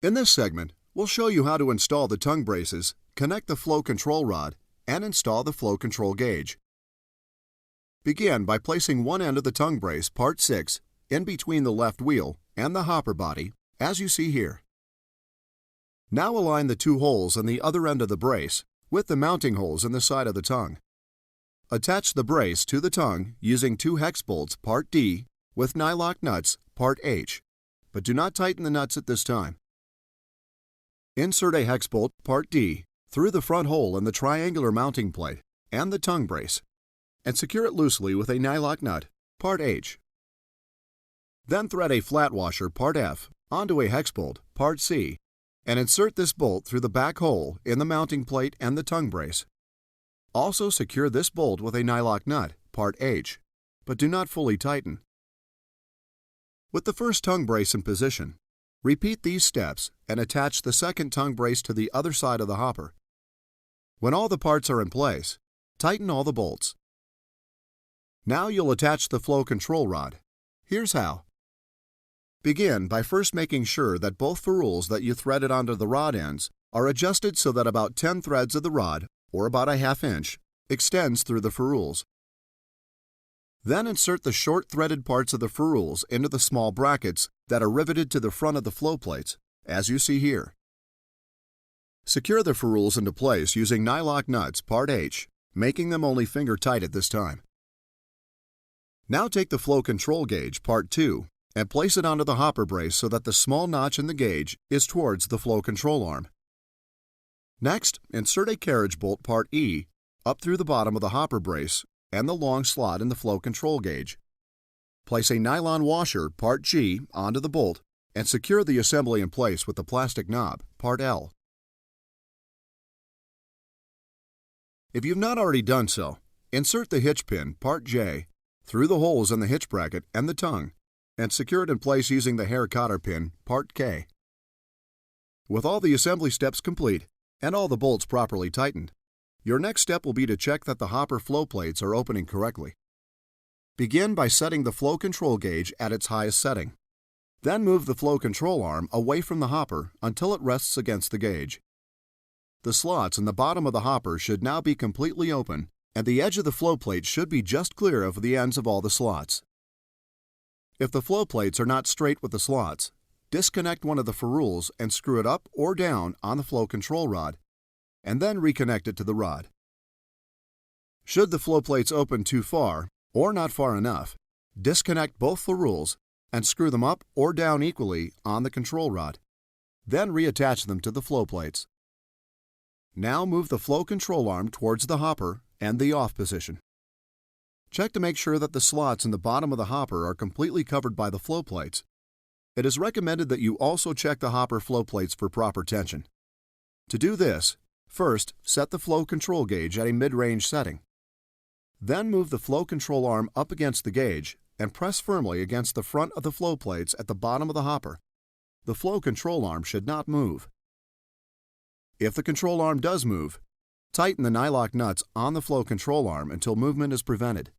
In this segment, we'll show you how to install the tongue braces, connect the flow control rod, and install the flow control gauge. Begin by placing one end of the tongue brace, part 6, in between the left wheel and the hopper body, as you see here. Now align the two holes on the other end of the brace with the mounting holes in the side of the tongue. Attach the brace to the tongue using 2 hex bolts, part D, with nylock nuts, part H, but do not tighten the nuts at this time. Insert a hex bolt, part D, through the front hole in the triangular mounting plate and the tongue brace, and secure it loosely with a nylock nut, part H. Then thread a flat washer, part F, onto a hex bolt, part C, and insert this bolt through the back hole in the mounting plate and the tongue brace. Also secure this bolt with a nylock nut, part H, but do not fully tighten. With the first tongue brace in position, repeat these steps and attach the second tongue brace to the other side of the hopper. When all the parts are in place, tighten all the bolts. Now you'll attach the flow control rod. Here's how. Begin by first making sure that both ferrules that you threaded onto the rod ends are adjusted so that about 10 threads of the rod, or about a ½ inch, extends through the ferrules. Then insert the short threaded parts of the ferrules into the small brackets that are riveted to the front of the flow plates, as you see here. Secure the ferrules into place using nylock nuts, part H, making them only finger tight at this time. Now take the flow control gauge, part 2, and place it onto the hopper brace so that the small notch in the gauge is towards the flow control arm. Next, insert a carriage bolt, part E, up through the bottom of the hopper brace and the long slot in the flow control gauge. Place a nylon washer, part G, onto the bolt and secure the assembly in place with the plastic knob, part L. If you've not already done so, insert the hitch pin, part J, through the holes in the hitch bracket and the tongue, and secure it in place using the hair cotter pin, part K. With all the assembly steps complete and all the bolts properly tightened, your next step will be to check that the hopper flow plates are opening correctly. Begin by setting the flow control gauge at its highest setting. Then move the flow control arm away from the hopper until it rests against the gauge. The slots in the bottom of the hopper should now be completely open, and the edge of the flow plate should be just clear of the ends of all the slots. If the flow plates are not straight with the slots, disconnect one of the ferrules and screw it up or down on the flow control rod, and then reconnect it to the rod. Should the flow plates open too far or not far enough, disconnect both ferrules and screw them up or down equally on the control rod. Then reattach them to the flow plates. Now move the flow control arm towards the hopper and the off position. Check to make sure that the slots in the bottom of the hopper are completely covered by the flow plates. It is recommended that you also check the hopper flow plates for proper tension. To do this, first set the flow control gauge at a mid-range setting. Then move the flow control arm up against the gauge and press firmly against the front of the flow plates at the bottom of the hopper. The flow control arm should not move. If the control arm does move, tighten the nylock nuts on the flow control arm until movement is prevented.